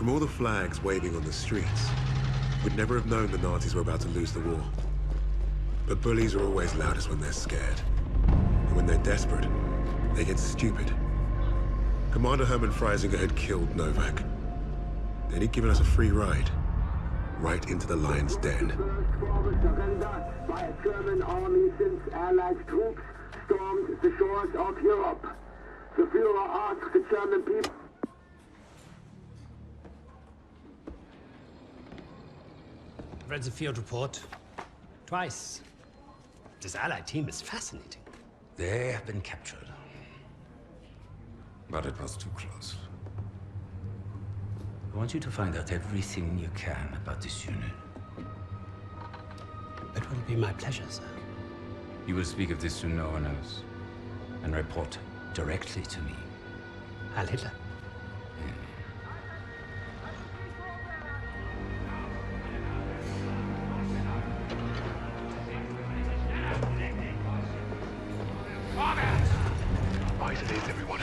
From all the flags waving on the streets, we'd never have known the Nazis were about to lose the war. But bullies are always loudest when they're scared. And when they're desperate, they get stupid. Commander Hermann Freisinger had killed Novak. Then he'd given us a free ride, right into the lion's den. Forward surrender by a German army since Allied troops stormed the shores of Europe. The Führer asked the German people. I've read the field report twice. This Allied team is fascinating. They have been captured. But it was too close. I want you to find out everything you can about this unit. It will be my pleasure, sir. You will speak of this to no one else. And report directly to me. Heil Hitler. Right, it is, everyone.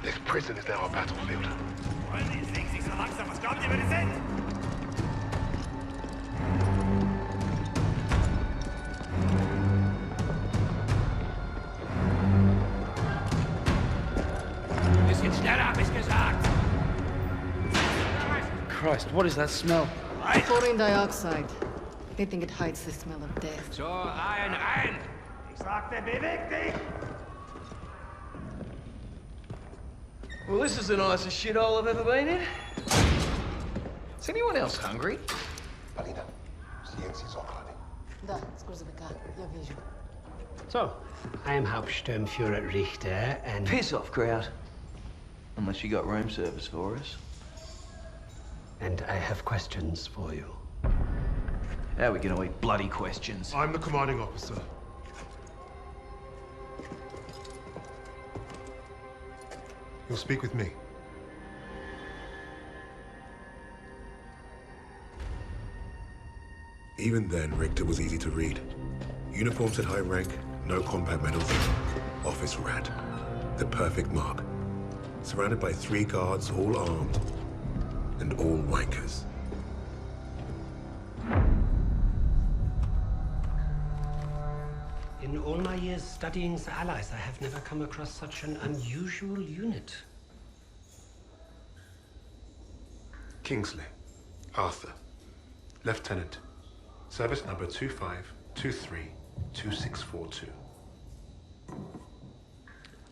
This prison is now a battlefield. Wollen die Dings nicht so langsam? Was glaubt ihr, wer die sind? Bisschen schneller, hab ich gesagt! Christ, what is that smell? Chlorine dioxide. They think it hides the smell of death. So, rein! Ich sagte, beweg dich! Well, this is the nicest shithole I've ever been in. Is anyone else hungry? Alina, silenci zakladni. Da, scurzavika, ja вижу. So, I am Hauptsturmführer Richter, and... Piss off, crowd. Unless you got room service for us. And I have questions for you. How are we gonna eat bloody questions? I'm the commanding officer. You'll speak with me. Even then, Richter was easy to read. Uniforms at high rank, no combat medals, office rat. The perfect mark. Surrounded by 3 guards, all armed, and all wankers. In all my years studying the Allies, I have never come across such an unusual unit. Kingsley. Arthur. Lieutenant. Service number 25232642.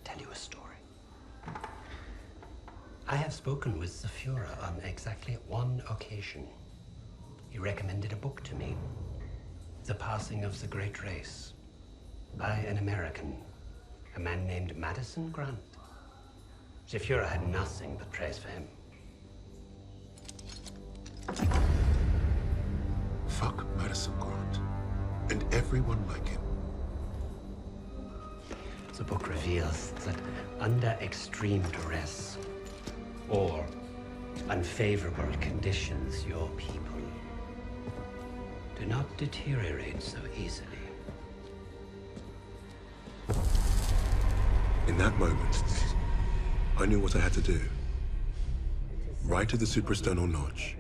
Tell you a story. I have spoken with the Führer on exactly one occasion. He recommended a book to me. The Passing of the Great Race. By an American, a man named Madison Grant. The Führer had nothing but praise for him. Fuck Madison Grant. And everyone like him. The book reveals that under extreme duress or unfavorable conditions, your people do not deteriorate so easily. In that moment, I knew what I had to do. Right to the suprasternal notch,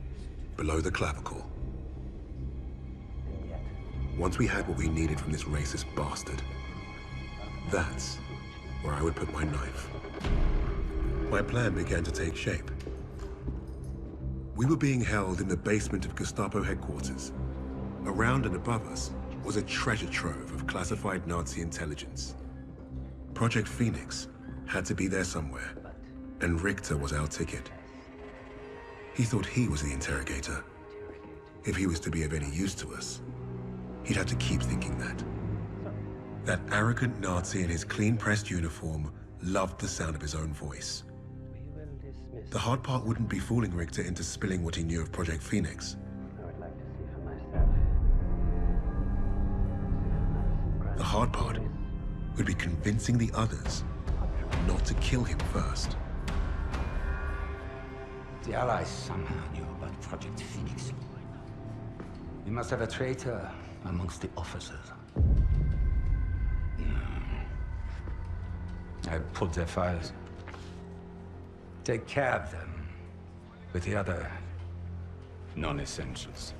below the clavicle. Once we had what we needed from this racist bastard, that's where I would put my knife. My plan began to take shape. We were being held in the basement of Gestapo headquarters. Around and above us was a treasure trove of classified Nazi intelligence. Project Phoenix had to be there somewhere, and Richter was our ticket. He thought he was the interrogator. If he was to be of any use to us, he'd have to keep thinking that. That arrogant Nazi in his clean-pressed uniform loved the sound of his own voice. The hard part wouldn't be fooling Richter into spilling what he knew of Project Phoenix. I would like to see for myself. The hard part would be convincing the others not to kill him first. The Allies somehow knew about Project Phoenix. We must have a traitor amongst the officers. I pulled their files. Take care of them, with the other non-essentials.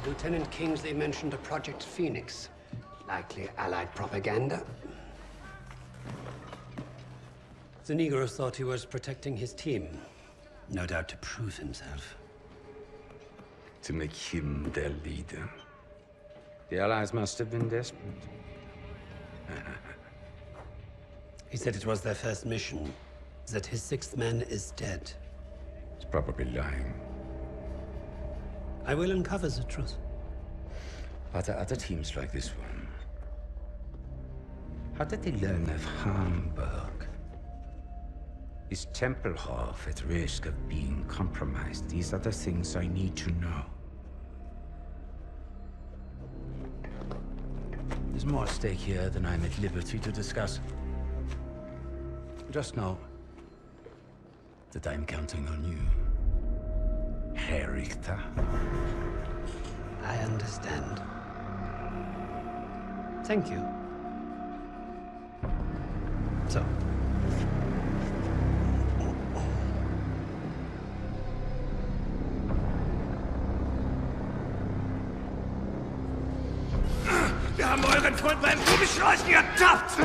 Lieutenant Kingsley mentioned a Project Phoenix. Likely Allied propaganda. The Negro thought he was protecting his team. No doubt to prove himself. To make him their leader. The Allies must have been desperate. He said it was their first mission. That his sixth man is dead. He's probably lying. I will uncover the truth. Are there other teams like this one? How did they learn of Hamburg? Is Tempelhof at risk of being compromised? These are the things I need to know. There's more at stake here than I'm at liberty to discuss. Just know that I'm counting on you, Herr Richter. I understand. Thank you. So. Wir haben euren Freund beim Kugelschleichen ertappt!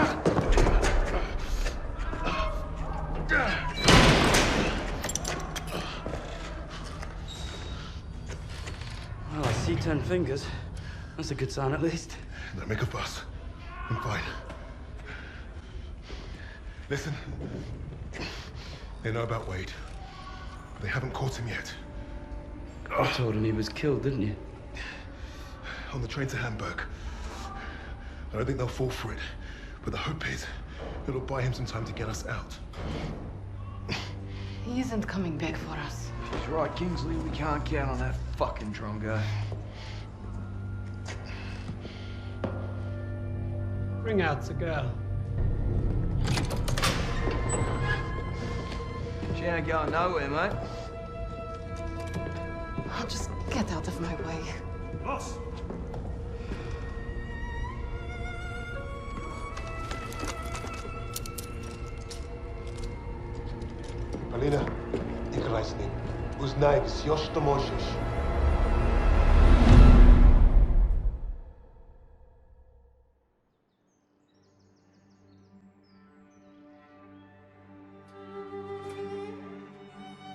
Well, I see 10 fingers. That's a good sign, at least. Don't make a fuss. I'm fine. Listen. They know about Wade. But they haven't caught him yet. You told him he was killed, didn't you? On the train to Hamburg. I don't think they'll fall for it. But the hope is it'll buy him some time to get us out. He isn't coming back for us. She's right, Kingsley. We can't count on that fucking drongo. Bring out the girl. She ain't going nowhere, mate. Oh, just get out of my way. Los! Alina, играй с ним. Узнай все, что можешь.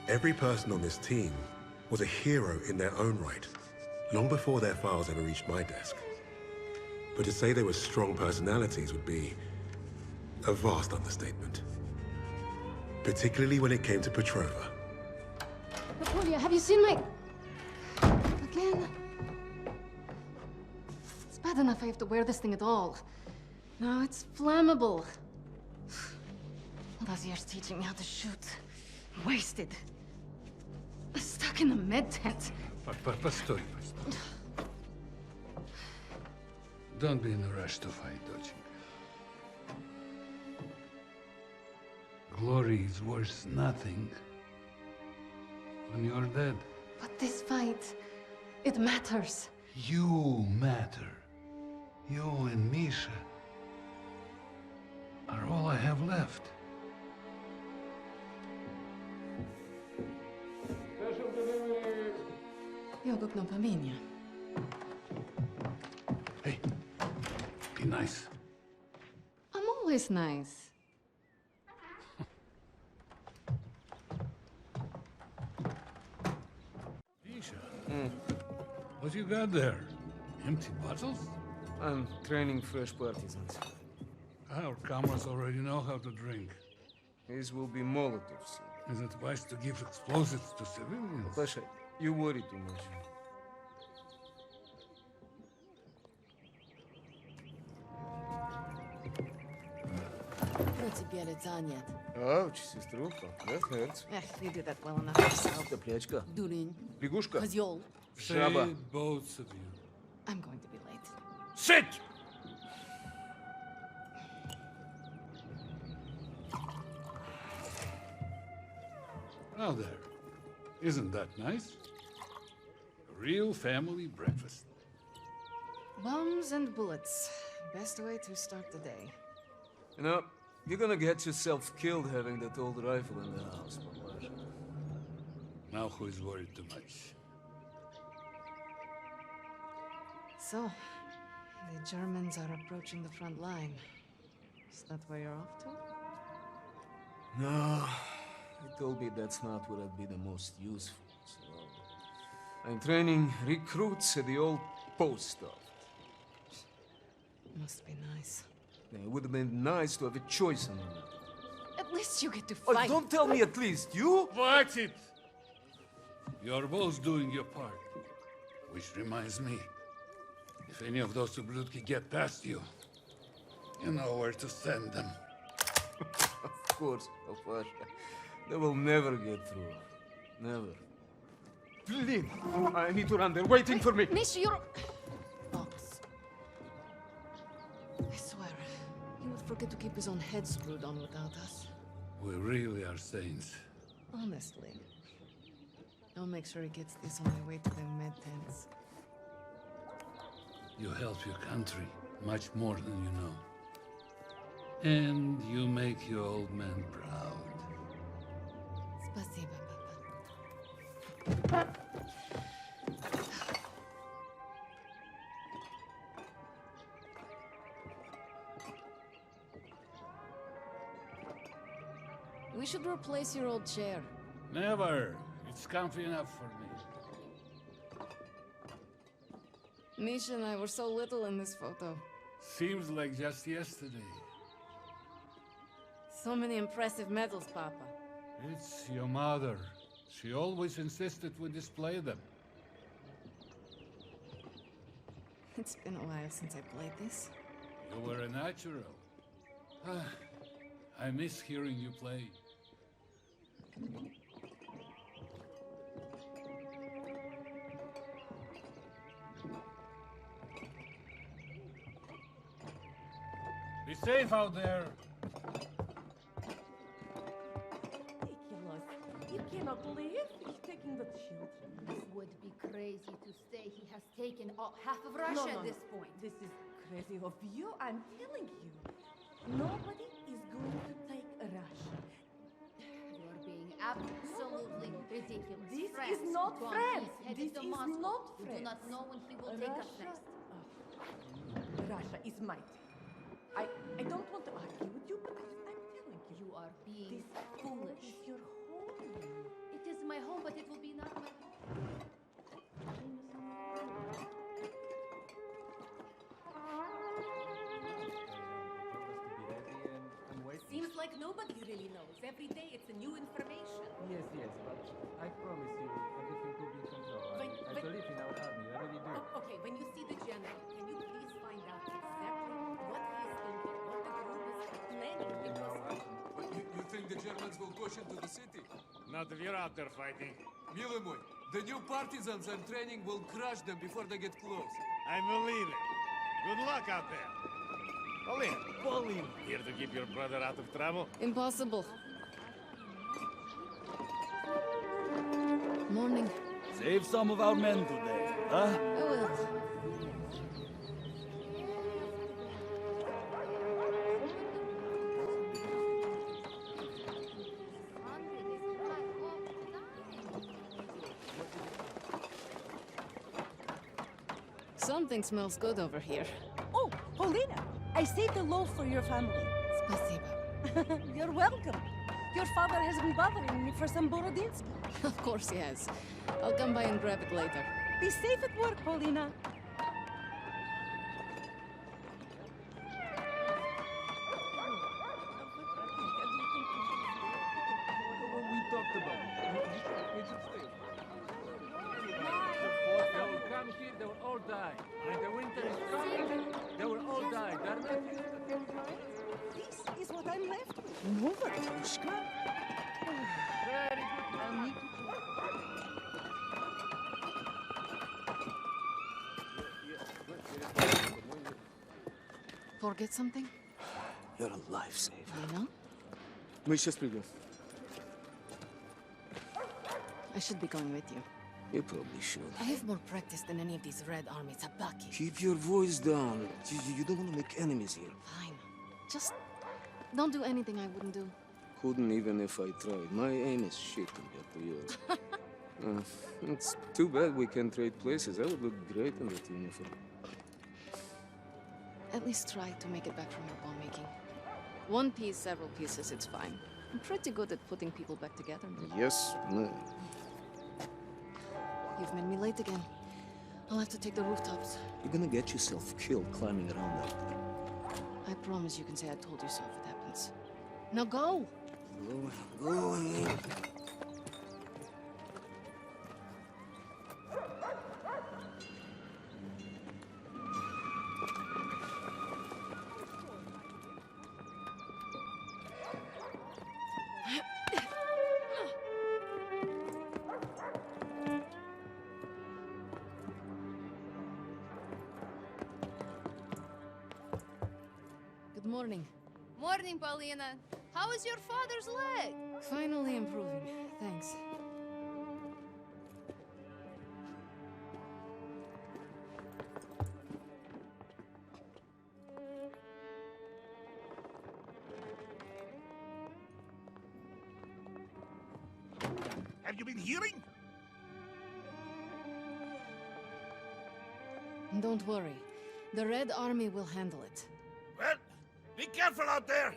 Every person on this team was a hero in their own right, long before their files ever reached my desk. But to say they were strong personalities would be a vast understatement. Particularly when it came to Petrova. Napoleon, have you seen my... Again? It's bad enough I have to wear this thing at all. Now it's flammable. All those years teaching me how to shoot. Wasted. Stuck in a med tent. Постой. Don't be in a rush to fight, доченька. Glory is worth nothing when you're dead. But this fight, it matters. You matter. You and Misha are all I have left. Jogok no pamiętnia. Hey, be nice. I'm always nice. Misha, what you got there? Empty bottles? I'm training fresh partisans. Our comrades already know how to drink. These will be Molotovs. Is it wise to give explosives to civilians? Pasha, you worry too much. What's it get it on yet? Ouch, сеструха, that hurts. You do that well enough yourself. Топлячка, Дурень. лягушка, Козёл. жаба. Say both of you. I'm going to be late. Sit! Now there. Isn't that nice? A real family breakfast. Bombs and bullets. Best way to start the day. You know, you're gonna get yourself killed having that old rifle in the house, Papa. Now who is worried too much? So, the Germans are approaching the front line. Is that where you're off to? No, he told me that's not where I'd be the most useful, so... I'm training recruits at the old post office. Must be nice. Yeah, it would have been nice to have a choice in the matter. At least you get to Oh, fight. don't tell me at least, you? Watch it! You're both doing your part. Which reminds me, if any of those Ublutki get past you, you know where to send them. Of course, Papa. They will never get through. Never. Please, I need to run. They're waiting for me. Misha, you're... Box. I swear, he would forget to keep his own head screwed on without us. We really are saints. Honestly. I'll make sure he gets this on my way to the med tents. You help your country much more than you know. And you make your old man proud. Спасибо, Papa. We should replace your old chair. Never. It's comfy enough for me. Misha and I were so little in this photo. Seems like just yesterday. So many impressive medals, Papa. It's your mother. She always insisted we display them. It's been a while since I played this. You were a natural. I miss hearing you play. Be safe out there. Ridiculous. You cannot believe he's taking the children. This would be crazy to stay. He has taken half of Russia at this point. This is crazy of you, I'm telling you. Nobody is going to take Russia. You're being absolutely ridiculous. This France, is not gone. France. He's headed This to is Moscow. not We do France. not know when he will take us next. Russia is mighty. I don't want to argue with you, but I'm telling you. You are being This foolish. is your home. It is my home, but it will be not my home. Seems like nobody really knows. Every day it's a new information. Yes, but I promise you, everything will be in control. I believe in our army, I really do. Okay, when you see the general, can you please find out exactly what he is thinking, what the group is planning? But you think the Germans will push into the city? Not if you're out there fighting. Milo moj, the new partisans I'm training will crush them before they get close. I believe it. Good luck out there. Pauline, here to keep your brother out of trouble? Impossible. Morning. Save some of our men today, huh? I will. Something smells good over here. Oh, Paulina, I saved a loaf for your family. Spasibo. You're welcome. Your father has been bothering me for some Borodinsky. Of course he has. I'll come by and grab it later. Be safe at work, Paulina. What we talked about. We should stay. They will come here, they will all die. When the winter is coming, they will all die. Darn it. This is what I'm left with. Move it, Pushka. Very good. I'll meet you. Forget something? You're a lifesaver. You know? Misha Sprigov. I should be going with you. You probably should. I have more practice than any of these Red Army tabaki. Keep your voice down. You don't want to make enemies here. Fine. Just don't do anything I wouldn't do. Couldn't even if I tried. My aim is shit compared to yours. It's too bad we can't trade places. I would look great in that uniform. At least try to make it back from your bomb making. One piece, several pieces, it's fine. I'm pretty good at putting people back together. Yes, ma'am. You've made me late again. I'll have to take the rooftops. You're gonna get yourself killed climbing around out there. I promise you can say I told you so if it happens. Now go! Go ahead. Good morning. Morning, Paulina. How is your father's leg? Finally improving. Thanks. Have you been hearing? Don't worry. The Red Army will handle it. Well, be careful out there!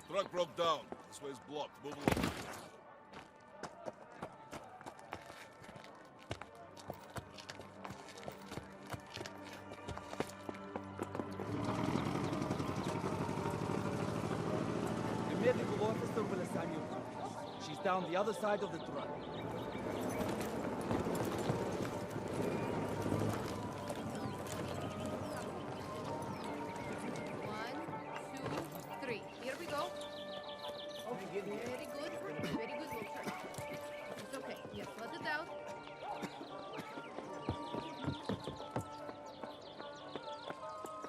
Truck broke down. This way's blocked. Move along. The medical officer will assign you. She's down the other side of the truck.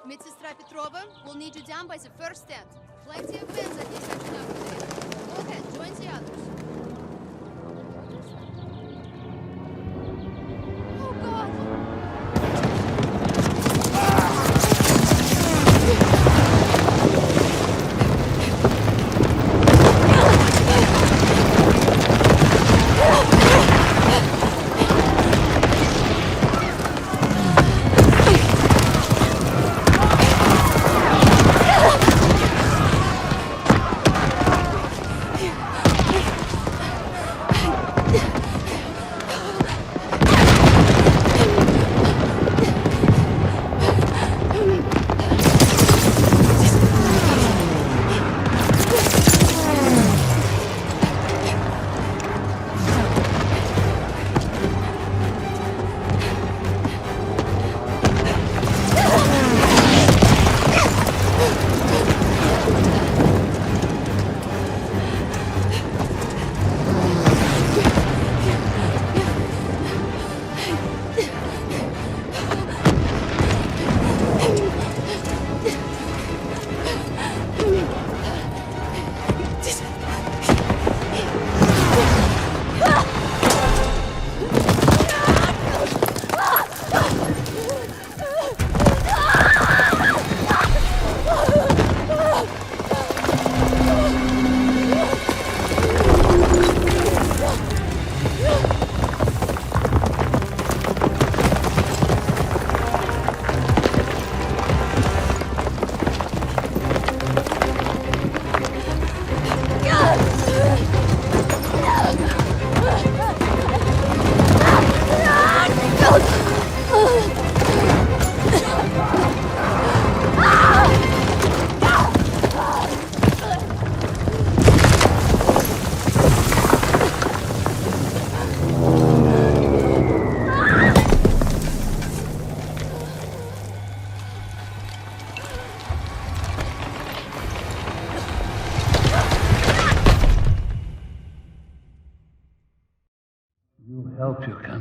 Медсестра Petrova will need you down by the first stand. Plenty of men at this section over there. Go ahead, join the others. Oh, God!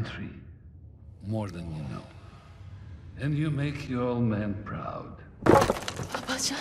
country more than you know. And you make your old man proud. Pasha.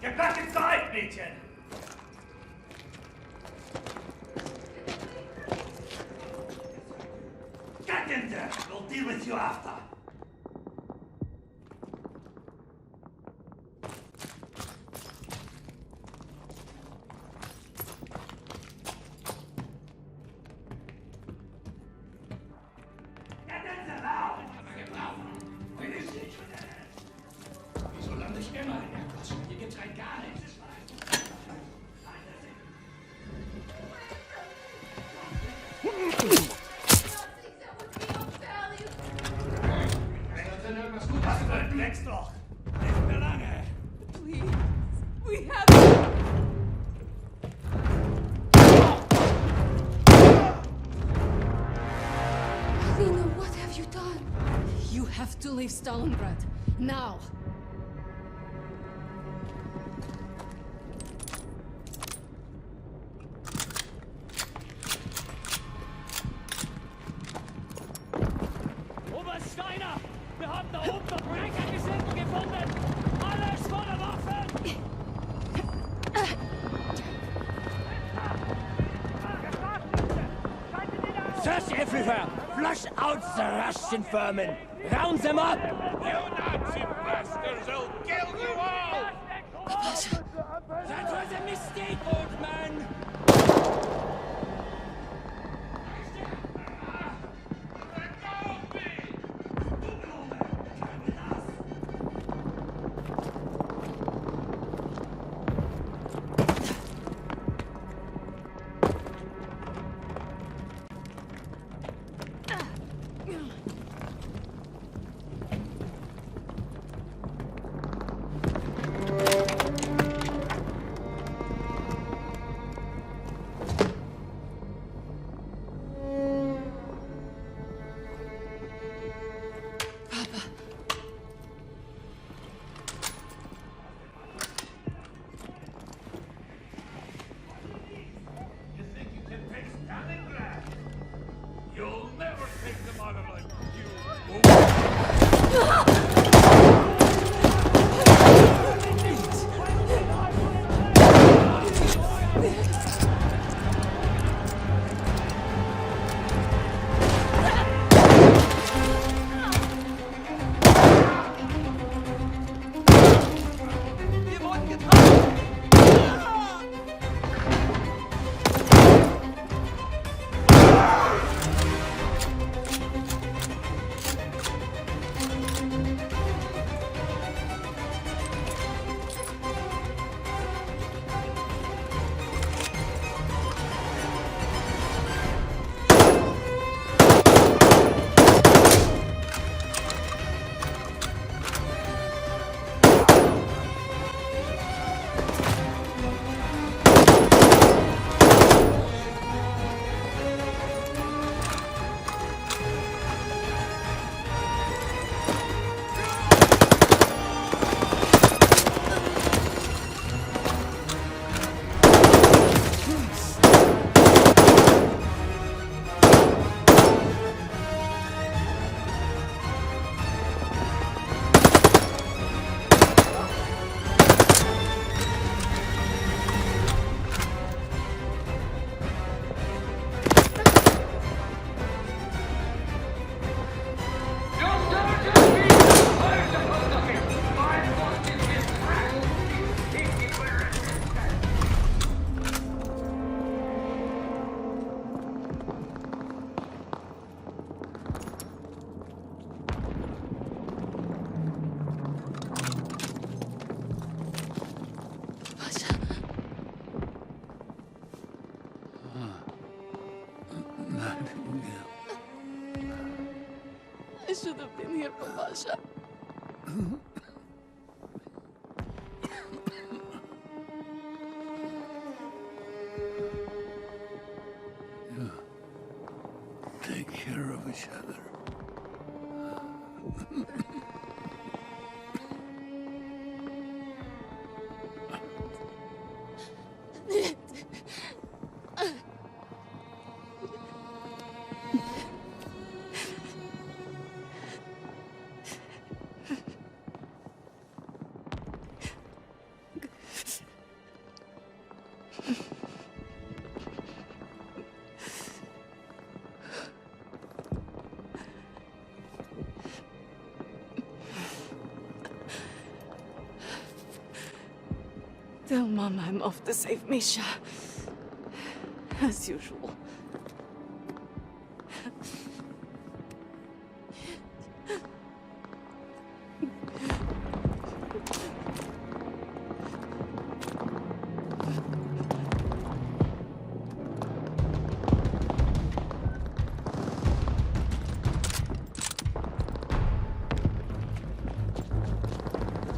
Get back inside, Misha! Get in there! We'll deal with you after. Get in there now! Wieso lande ich immer in der Kosten? Hier gibt's rein gar nichts. Wächst doch! Nicht mehr lange! Please, we have... Lena, what have you done? You have to leave Stalingrad. Now! Obersteiner! Wir haben da oben noch Brechergesindel gefunden! Alles voller Waffen! Search everywhere! Flush out the Russian vermin! Round them up! You Nazi bastards! I'll kill you all! That was a mistake, old man! should have been here for Masha. Take care of each other. Tell Mom I'm off to save Misha. As usual.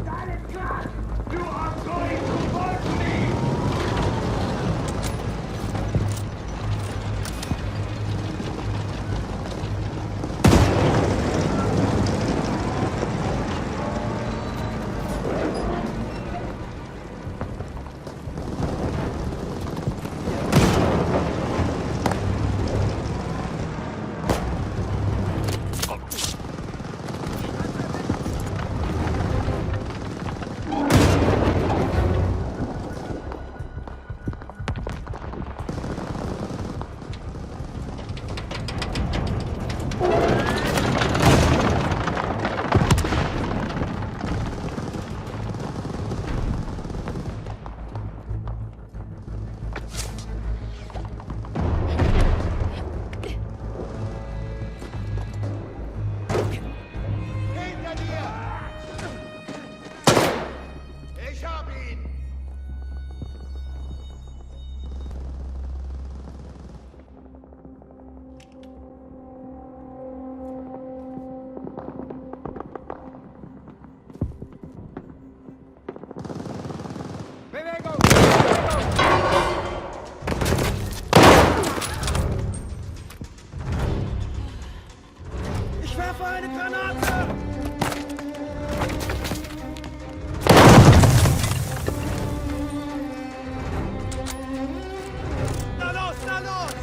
Stalingrad! You are going to fight me! Ich werfe eine Granate! Na los, na los!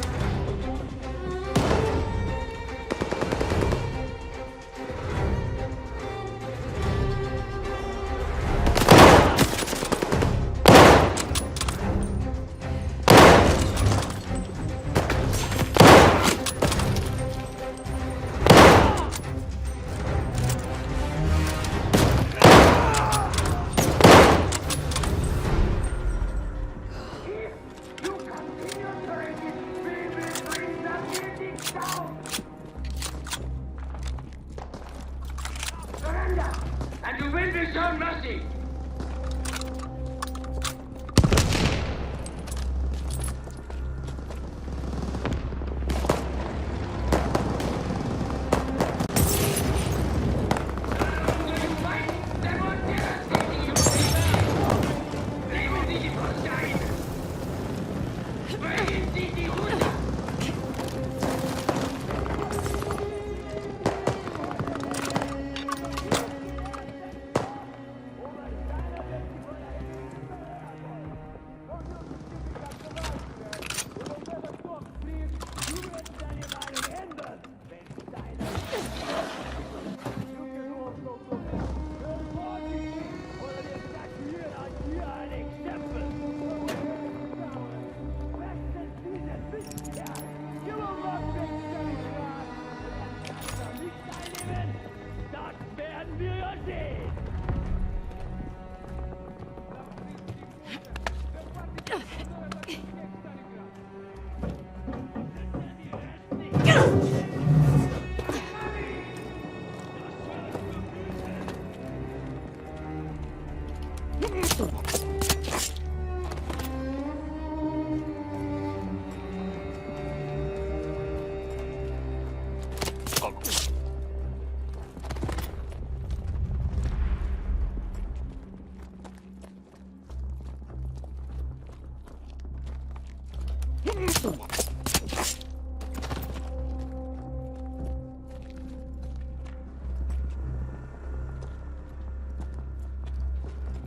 Surrender, and you will be shown mercy.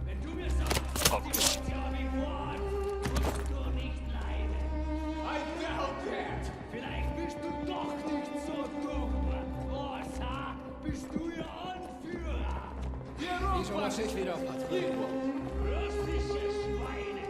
Wenn du mir sagst, was die Situation wie vor, musst du nicht leiden. I doubt that. Vielleicht bist du doch nicht so dumm. Rosa, bist du ihr Anführer? Ich soll wieder patrouillieren. Russische Schweine.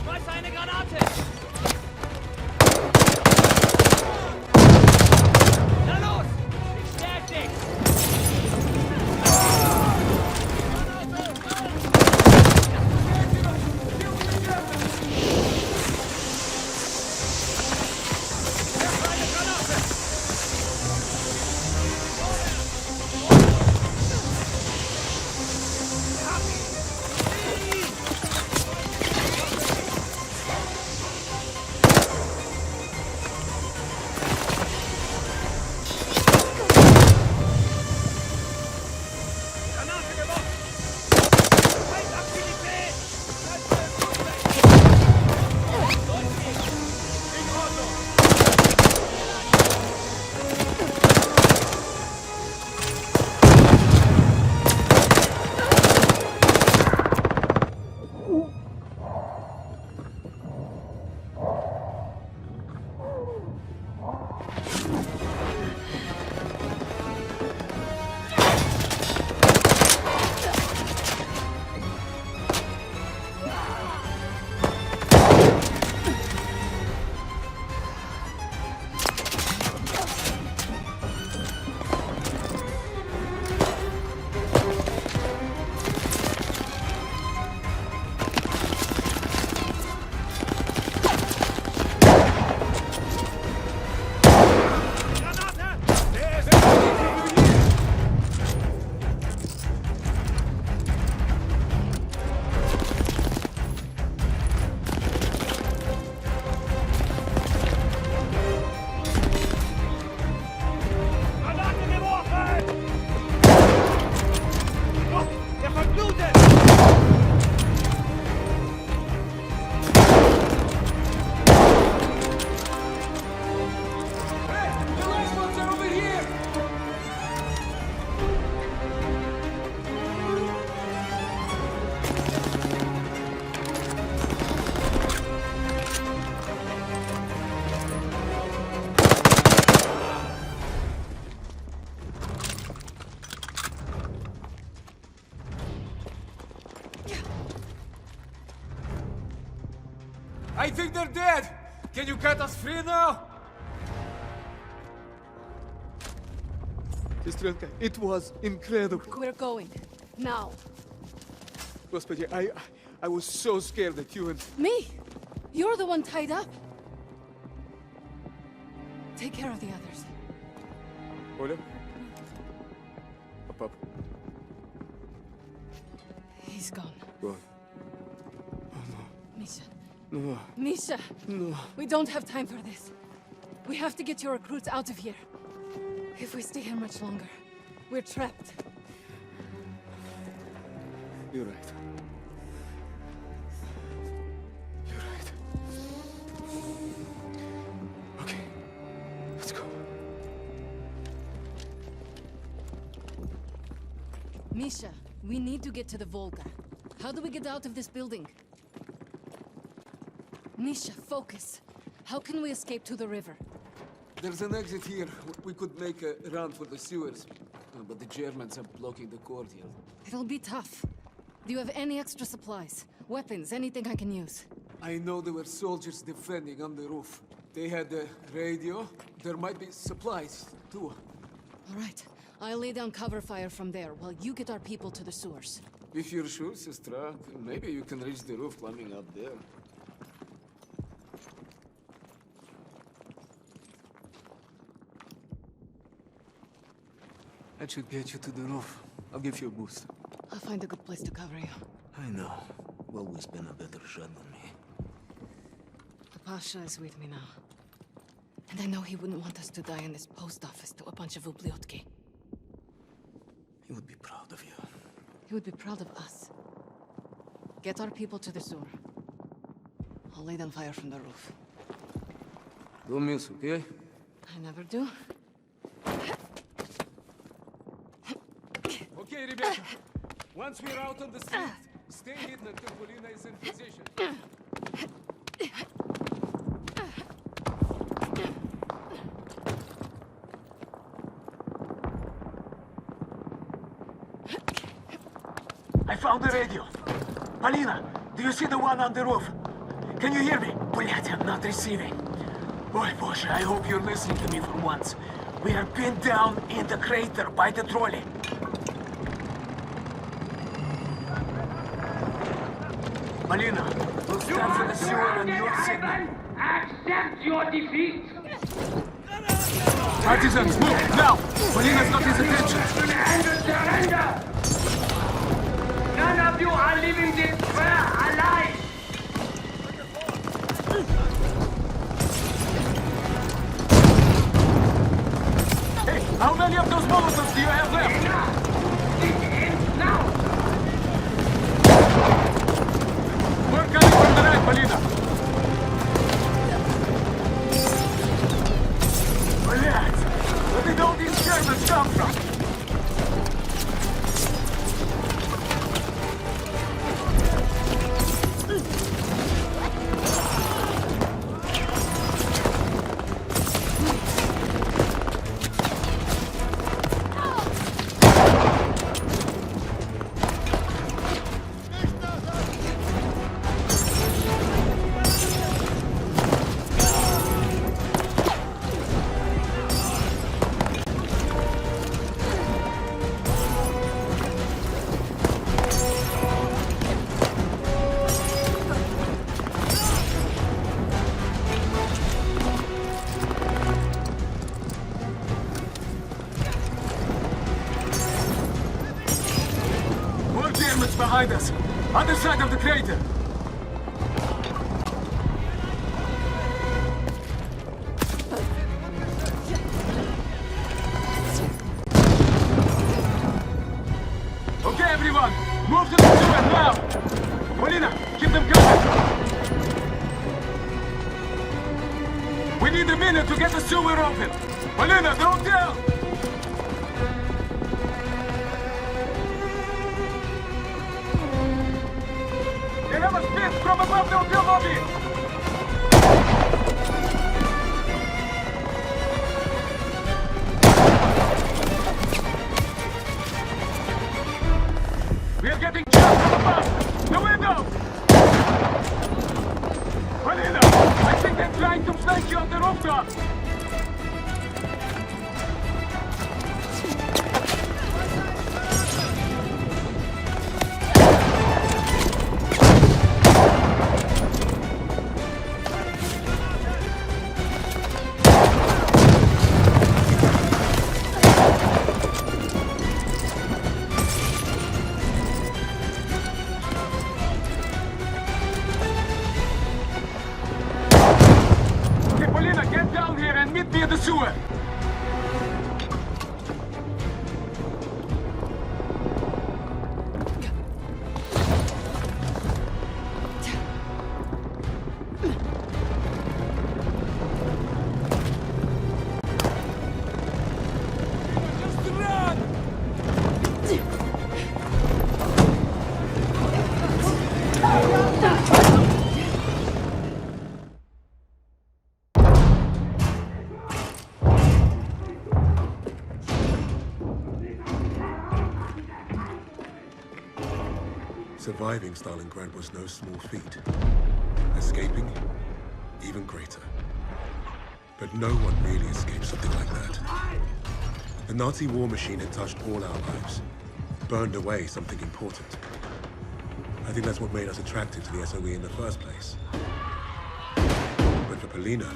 Schmeiß eine Granate! Na los! Ich stärk dich! I think they're dead! Can you cut us free now? Сестренка, it was incredible. We're going. Now. Господи, I was so scared that you and... Me? You're the one tied up. Take care of the others. Оля? А пап? He's gone. Gone. Misha. No. Misha! No. We don't have time for this. We have to get your recruits out of here. If we stay here much longer, we're trapped. You're right. You're right. Okay. Let's go. Misha, we need to get to the Volga. How do we get out of this building? Misha, focus. How can we escape to the river? There's an exit here. We could make a run for the sewers. But the Germans are blocking the courtyard. It'll be tough. Do you have any extra supplies? Weapons, anything I can use? I know there were soldiers defending on the roof. They had a radio. There might be supplies, too. All right. I'll lay down cover fire from there while you get our people to the sewers. If you're sure, Sister, maybe you can reach the roof climbing up there. That should get you to the roof. I'll give you a boost. I'll find a good place to cover you. I know. You've always been a better shot than me. The Pasha is with me now. And I know he wouldn't want us to die in this post office to a bunch of ubliotki. He would be proud of you. He would be proud of us. Get our people to the sewer. I'll lay down fire from the roof. Don't miss, okay? I never do. Okay, Rebecca. Once we're out on the street, stay hidden until Polina is in position. I found the radio. Polina, do you see the one on the roof? Can you hear me? Блять, I'm not receiving. Boy, Bosche, I hope you're listening to me for once. We are pinned down in the crater by the trolley. Polina, we'll stand for the sewer on your signal. Accept your defeat! Partisans, move, now! Polina's got his attention. Surrender! None of you are leaving this square alive! Hey, how many of those molotovs do you have left? It ends now! We're coming from the right, Polina. Блядь! Where did all these Germans come from? Behind us! Other side of the crater! Okay, everyone! Move to the sewer now! Polina, keep them coming! We need a minute to get the sewer open! Polina, don't tell! They have a spin from above the hotel lobby! We are getting shot from above! The window! Polina, I think they're trying to flank you on the rooftop! Meet me at the sewer! Surviving Stalingrad was no small feat. Escaping, even greater. But no one really escaped something like that. The Nazi war machine had touched all our lives, burned away something important. I think that's what made us attracted to the SOE in the first place. But for Polina,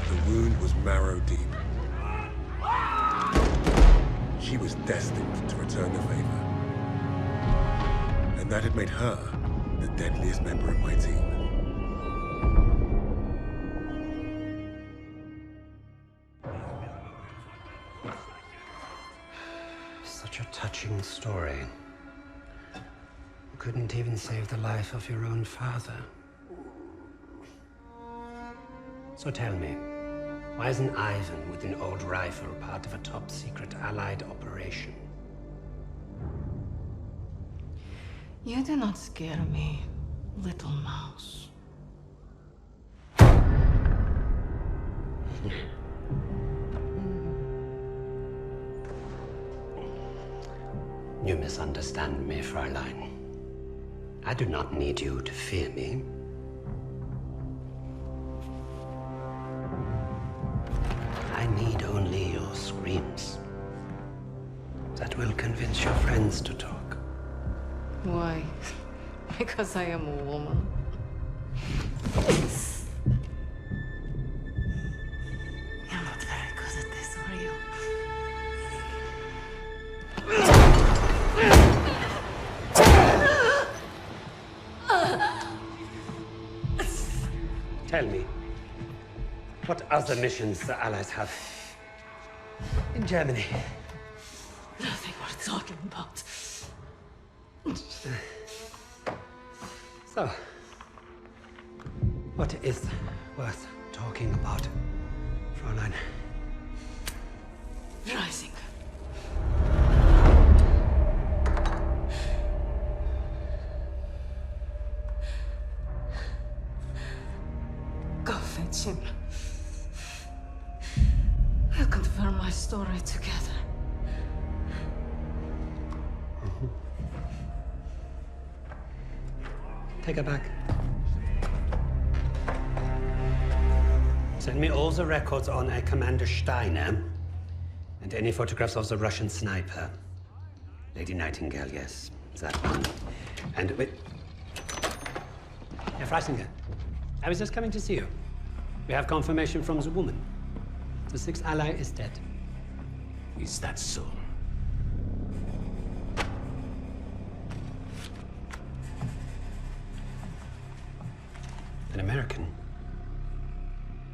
the wound was marrow deep. She was destined to return the favor. And that had made her the deadliest member of my team. Such a touching story. You couldn't even save the life of your own father. So tell me, why isn't Ivan with an old rifle part of a top-secret Allied operation? You do not scare me, little mouse. You misunderstand me, Fräulein. I do not need you to fear me. I need only your screams. That will convince your friends to talk. Why? Because I am a woman. You're not very good at this, are you? Tell me, what other missions the Allies have in Germany? Nothing worth talking about. So, what is worth talking about, Fräulein? Rising. Go fetch him. We'll confirm my story together. Take her back. Send me all the records on a Commander Steiner and any photographs of the Russian sniper. Lady Nightingale, yes, that one. And wait. Herr Freisinger, I was just coming to see you. We have confirmation from the woman. The sixth ally is dead. Is that so? An American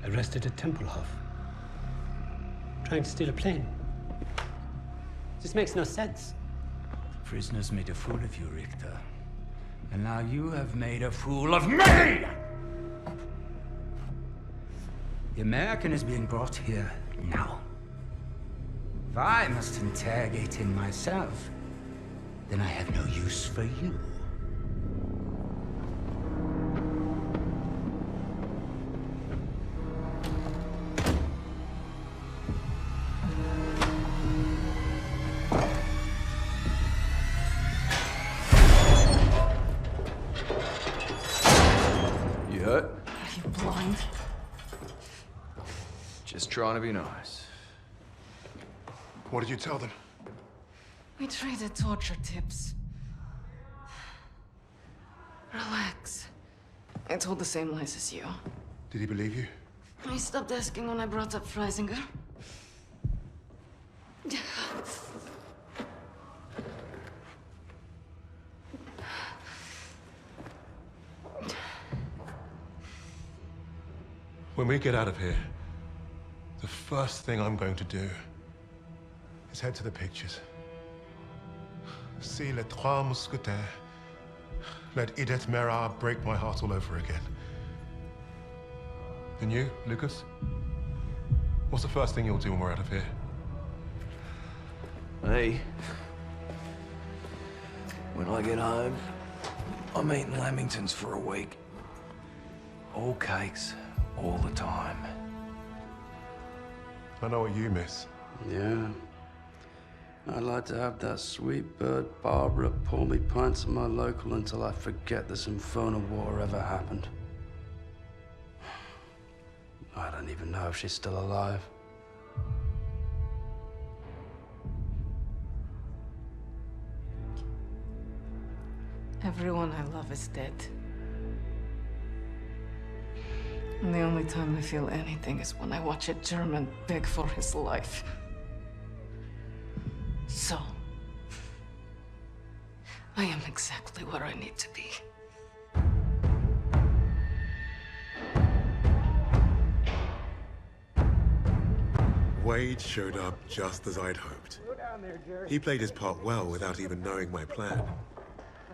arrested at Tempelhof, trying to steal a plane. This makes no sense. The prisoners made a fool of you, Richter. And now you have made a fool of me! The American is being brought here now. If I must interrogate him myself, then I have no use for you. You hurt? Are you blind? Just trying to be nice. What did you tell them? We traded torture tips. Relax. I told the same lies as you. Did he believe you? He stopped asking when I brought up Freisinger. When we get out of here, the first thing I'm going to do is head to the pictures. See Les Trois Mousquetaires. Let Edith Merard break my heart all over again. And you, Lucas? What's the first thing you'll do when we're out of here? Me? When I get home, I'm eating Lamingtons for a week. All cakes, all the time. I know what you miss. Yeah. I'd like to have that sweet bird Barbara pour me pints of my local until I forget this infernal war ever happened. I don't even know if she's still alive. Everyone I love is dead. And the only time I feel anything is when I watch a German beg for his life. So, I am exactly where I need to be. Wade showed up just as I'd hoped. He played his part well without even knowing my plan.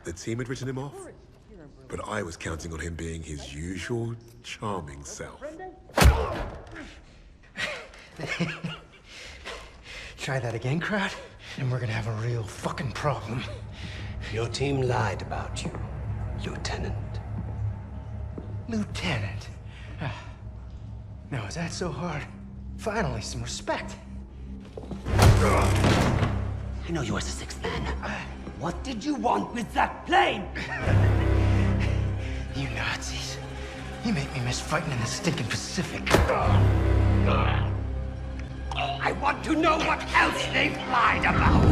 The team had written him off, but I was counting on him being his usual charming self. Try that again, crowd, and we're gonna have a real fucking problem. Your team lied about you, Lieutenant. Lieutenant? Now, is that so hard? Finally, some respect. I know you as the sixth man. What did you want with that plane? You Nazis. You make me miss fighting in the stinking Pacific. I want to know what else they've lied about.